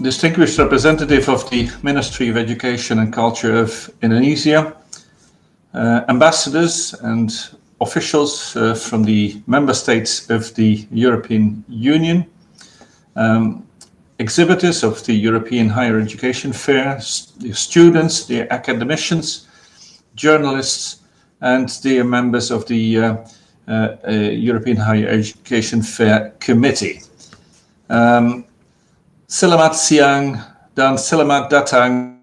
distinguished representative of the Ministry of Education and Culture of Indonesia, ambassadors and officials from the member states of the European Union, exhibitors of the European Higher Education Fair, the students, the academicians, journalists, and the members of the European Higher Education Fair Committee. Selamat siang dan selamat datang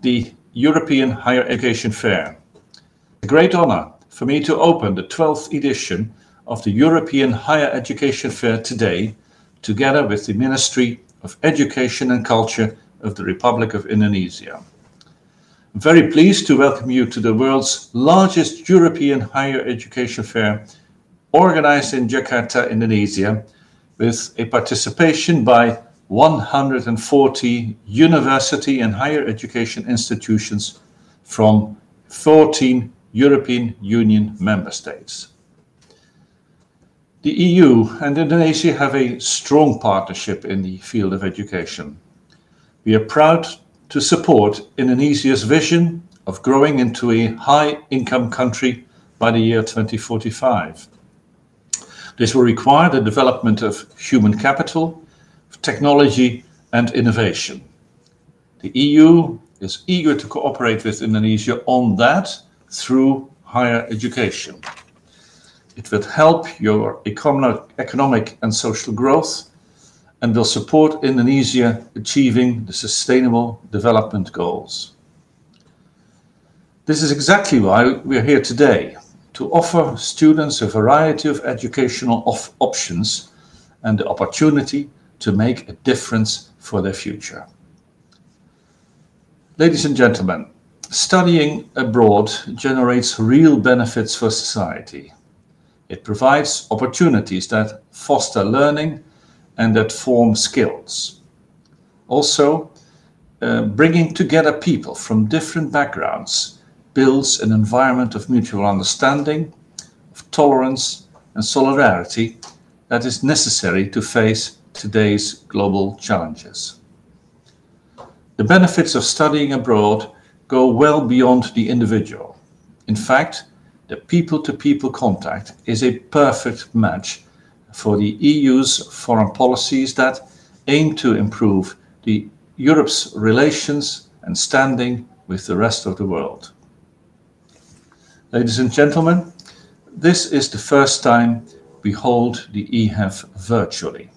the European Higher Education Fair. It's a great honor for me to open the 12th edition of the European Higher Education Fair today, together with the Ministry of Education and Culture of the Republic of Indonesia. I'm very pleased to welcome you to the world's largest European higher education fair, organized in Jakarta, Indonesia, with a participation by 140 university and higher education institutions from 14 European Union member states. The EU and Indonesia have a strong partnership in the field of education. We are proud to support Indonesia's vision of growing into a high-income country by the year 2045. This will require the development of human capital, technology and innovation. The EU is eager to cooperate with Indonesia on that through higher education. It will help your economic and social growth and will support Indonesia achieving the Sustainable Development Goals. This is exactly why we are here today, to offer students a variety of educational options and the opportunity to make a difference for their future. Ladies and gentlemen, studying abroad generates real benefits for society. It provides opportunities that foster learning and that form skills. Also, bringing together people from different backgrounds builds an environment of mutual understanding, of tolerance and solidarity that is necessary to face today's global challenges. The benefits of studying abroad go well beyond the individual. In fact, the people-to-people contact is a perfect match for the EU's foreign policies that aim to improve Europe's relations and standing with the rest of the world. Ladies and gentlemen, this is the first time we hold the EHEF virtually.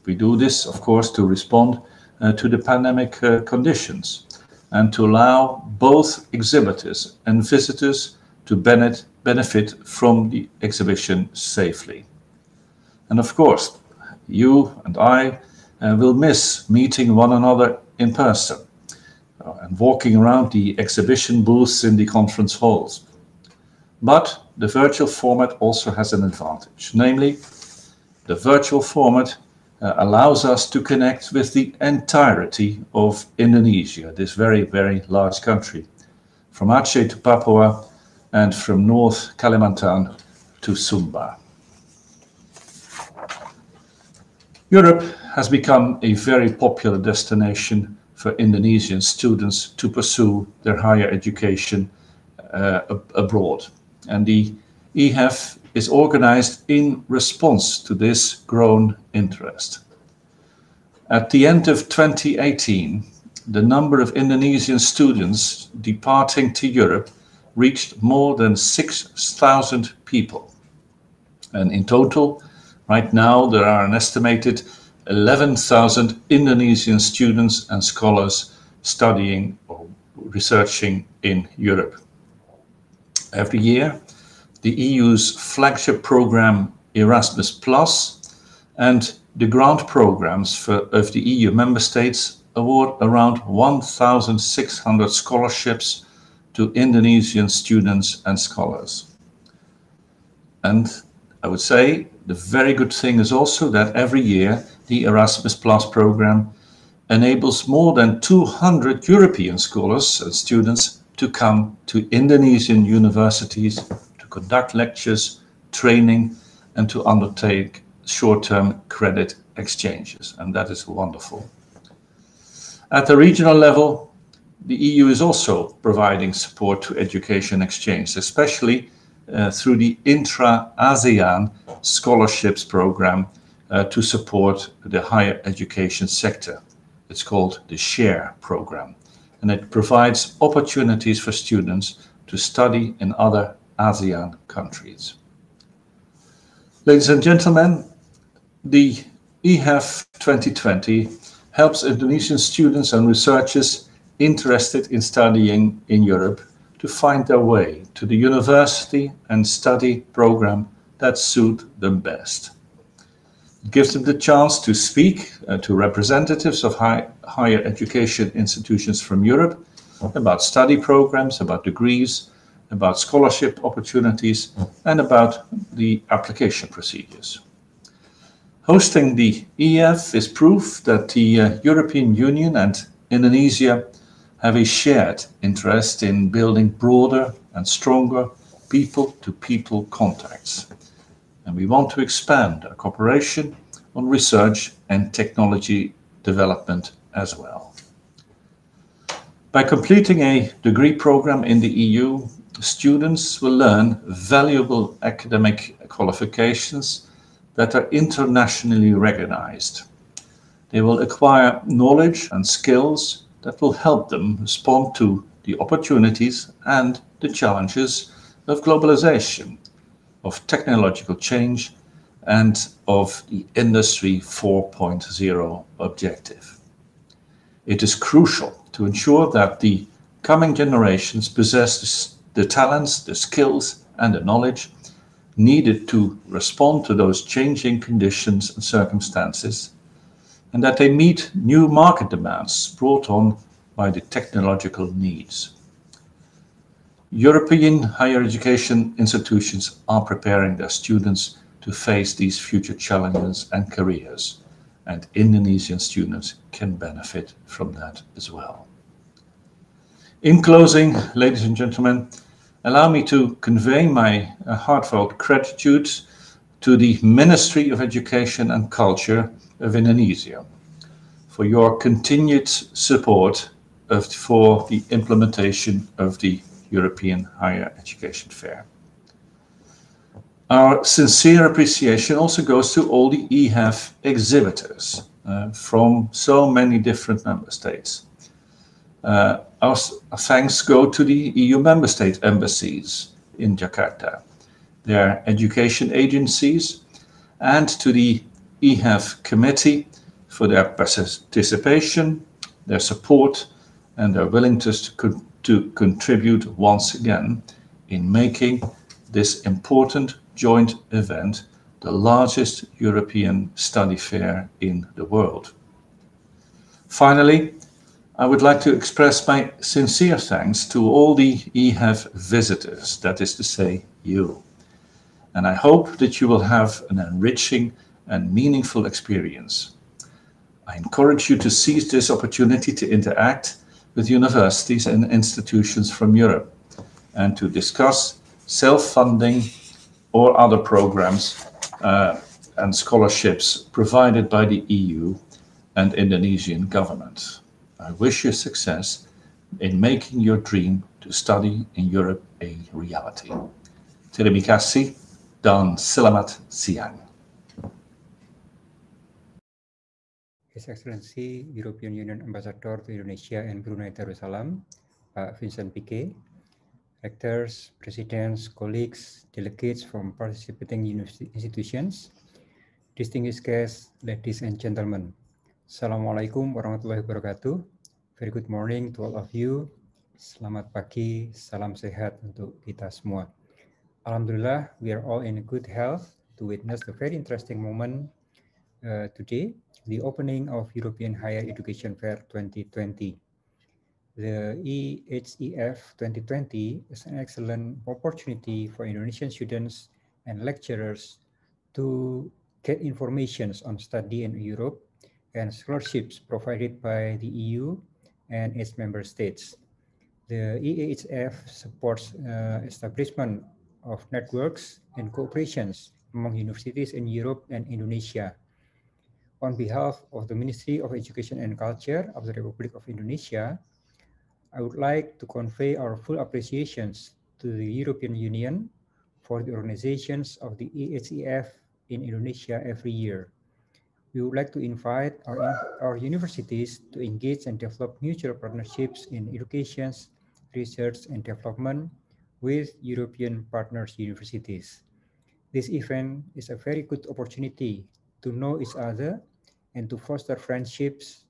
We do this, of course, to respond to the pandemic conditions and to allow both exhibitors and visitors to benefit from the exhibition safely. And of course, you and I will miss meeting one another in person and walking around the exhibition booths in the conference halls. But the virtual format also has an advantage, namely, the virtual format allows us to connect with the entirety of Indonesia, this very, very large country, from Aceh to Papua and from North Kalimantan to Sumba. Europe has become a very popular destination for Indonesian students to pursue their higher education abroad. And the EHEF is organized in response to this growing interest. At the end of 2018, the number of Indonesian students departing to Europe reached more than 6,000 people. And in total, right now, there are an estimated 11,000 Indonesian students and scholars studying or researching in Europe. Every year, the EU's flagship program Erasmus+ and the grant programs of the EU member states award around 1,600 scholarships to Indonesian students and scholars. And I would say the very good thing is also that every year the Erasmus+ program enables more than 200 European scholars and students to come to Indonesian universities to conduct lectures, training, and to undertake short-term credit exchanges. And that is wonderful. At the regional level, the EU is also providing support to education exchange, especially through the intra-ASEAN scholarships program to support the higher education sector. It's called the SHARE program, and it provides opportunities for students to study in other ASEAN countries. Ladies and gentlemen, the EHEF 2020 helps Indonesian students and researchers interested in studying in Europe to find their way to the university and study program that suit them best. It gives them the chance to speak to representatives of higher education institutions from Europe about study programs, about degrees, about scholarship opportunities, and about the application procedures. Hosting the EHEF is proof that the European Union and Indonesia have a shared interest in building broader and stronger people-to-people contacts. And we want to expand our cooperation on research and technology development as well. By completing a degree program in the EU, students will learn valuable academic qualifications that are internationally recognized. They will acquire knowledge and skills that will help them respond to the opportunities and the challenges of globalization, of technological change, and of the Industry 4.0 objective. It is crucial to ensure that the coming generations possess the talents, the skills, and the knowledge needed to respond to those changing conditions and circumstances, and that they meet new market demands brought on by the technological needs. European higher education institutions are preparing their students to face these future challenges and careers, and Indonesian students can benefit from that as well. In closing, ladies and gentlemen, allow me to convey my heartfelt gratitude to the Ministry of Education and Culture of Indonesia for your continued support for the implementation of the European Higher Education Fair. Our sincere appreciation also goes to all the EHEF exhibitors from so many different member states. Our thanks go to the EU member state embassies in Jakarta, their education agencies, and to the EHEF committee for their participation, their support, and their willingness to contribute once again in making this important joint event the largest European study fair in the world. Finally, I would like to express my sincere thanks to all the EHEF visitors, that is to say, you. And I hope that you will have an enriching and meaningful experience. I encourage you to seize this opportunity to interact with universities and institutions from Europe and to discuss self-funding or other programs and scholarships provided by the EU and Indonesian government. I wish you success in making your dream to study in Europe a reality. Terima kasih dan selamat siang. His Excellency European Union Ambassador to Indonesia and Brunei Darussalam, Pak Vincent Piket, rectors, presidents, colleagues, delegates from participating institutions, distinguished guests, ladies and gentlemen. Assalamualaikum warahmatullahi wabarakatuh. Very good morning to all of you. Selamat pagi, salam sehat untuk kita semua. Alhamdulillah, we are all in good health to witness the very interesting moment today, the opening of European Higher Education Fair 2020. The EHEF 2020 is an excellent opportunity for Indonesian students and lecturers to get information on study in Europe and scholarships provided by the EU and its member states. The EHEF supports establishment of networks and cooperations among universities in Europe and Indonesia. On behalf of the Ministry of Education and Culture of the Republic of Indonesia, I would like to convey our full appreciations to the European Union for the organizations of the EHEF in Indonesia every year. We would like to invite our universities to engage and develop mutual partnerships in education, research, and development with European partners universities. This event is a very good opportunity to know each other and to foster friendships,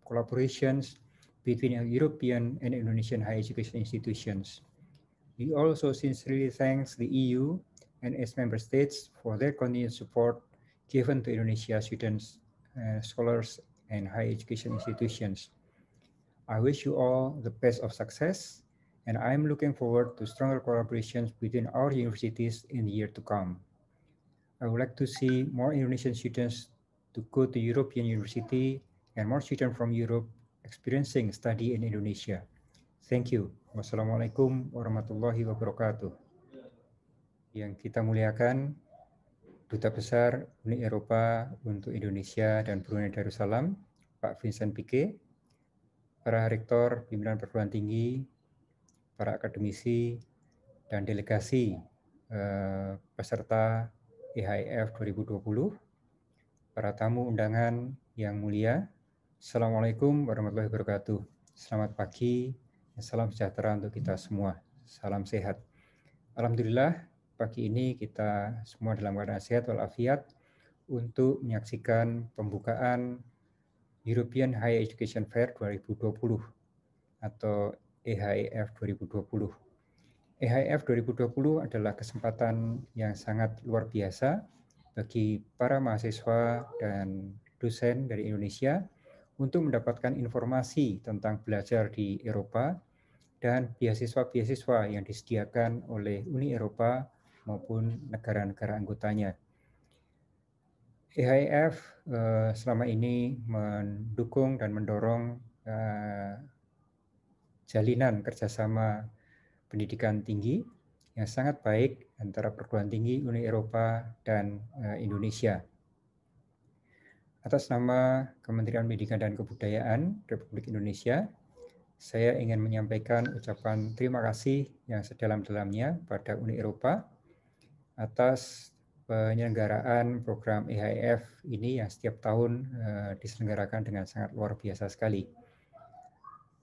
collaborations between European and Indonesian higher education institutions. We also sincerely thank the EU and its member states for their continued support given to Indonesia students, scholars, and higher education institutions. I wish you all the best of success, and I'm looking forward to stronger collaborations between our universities in the year to come. I would like to see more Indonesian students to go to European university and more students from Europe experiencing study in Indonesia. Thank you. Wassalamualaikum warahmatullahi wabarakatuh. Yang kita muliakan, Duta Besar Uni Eropa untuk Indonesia dan Brunei Darussalam, Pak Vincent Piket, para rektor pimpinan perguruan tinggi, para akademisi, dan delegasi peserta EHEF 2020, para tamu undangan yang mulia, Assalamualaikum warahmatullahi wabarakatuh. Selamat pagi, salam sejahtera untuk kita semua. Salam sehat. Alhamdulillah, pagi ini kita semua dalam keadaan sehat walafiat untuk menyaksikan pembukaan European Higher Education Fair 2020 atau EHEF 2020. EHEF 2020 adalah kesempatan yang sangat luar biasa bagi para mahasiswa dan dosen dari Indonesia untuk mendapatkan informasi tentang belajar di Eropa dan beasiswa-beasiswa yang disediakan oleh Uni Eropa maupun negara-negara anggotanya. EHEF selama ini mendukung dan mendorong jalinan kerjasama pendidikan tinggi yang sangat baik antara perguruan tinggi Uni Eropa dan Indonesia. Atas nama Kementerian Pendidikan dan Kebudayaan Republik Indonesia, saya ingin menyampaikan ucapan terima kasih yang sedalam-dalamnya pada Uni Eropa atas penyelenggaraan program EHEF ini yang setiap tahun diselenggarakan dengan sangat luar biasa sekali.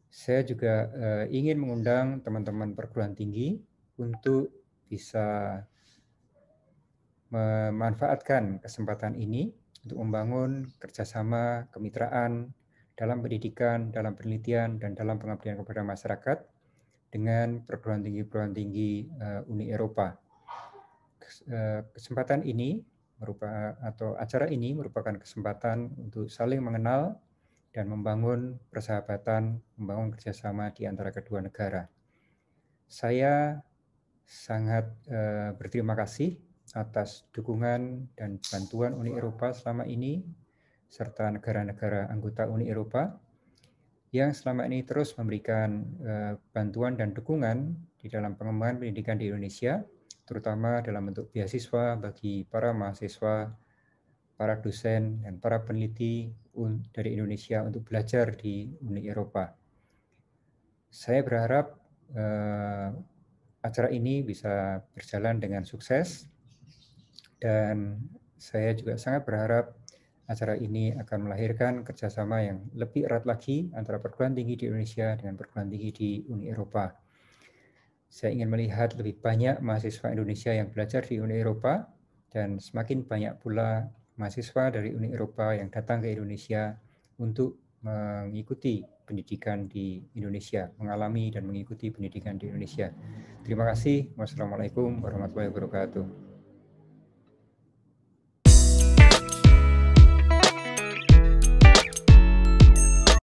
Saya juga ingin mengundang teman-teman perguruan tinggi untuk bisa memanfaatkan kesempatan ini untuk membangun kerjasama kemitraan dalam pendidikan, dalam penelitian, dan dalam pengabdian kepada masyarakat dengan perguruan tinggi Uni Eropa. Kesempatan ini acara ini merupakan kesempatan untuk saling mengenal dan membangun persahabatan, membangun kerjasama di antara kedua negara. Saya sangat berterima kasih atas dukungan dan bantuan Uni Eropa selama ini, serta negara-negara anggota Uni Eropa yang selama ini terus memberikan bantuan dan dukungan di dalam pengembangan pendidikan di Indonesia, terutama dalam bentuk beasiswa bagi para mahasiswa, para dosen, dan para peneliti dari Indonesia untuk belajar di Uni Eropa. Saya berharap acara ini bisa berjalan dengan sukses, dan saya juga sangat berharap acara ini akan melahirkan kerjasama yang lebih erat lagi antara perguruan tinggi di Indonesia dengan perguruan tinggi di Uni Eropa. Saya ingin melihat lebih banyak mahasiswa Indonesia yang belajar di Uni Eropa, dan semakin banyak pula mahasiswa dari Uni Eropa yang datang ke Indonesia untuk mengikuti pendidikan di Indonesia, mengalami dan mengikuti pendidikan di Indonesia. Terima kasih. Wassalamualaikum warahmatullahi wabarakatuh.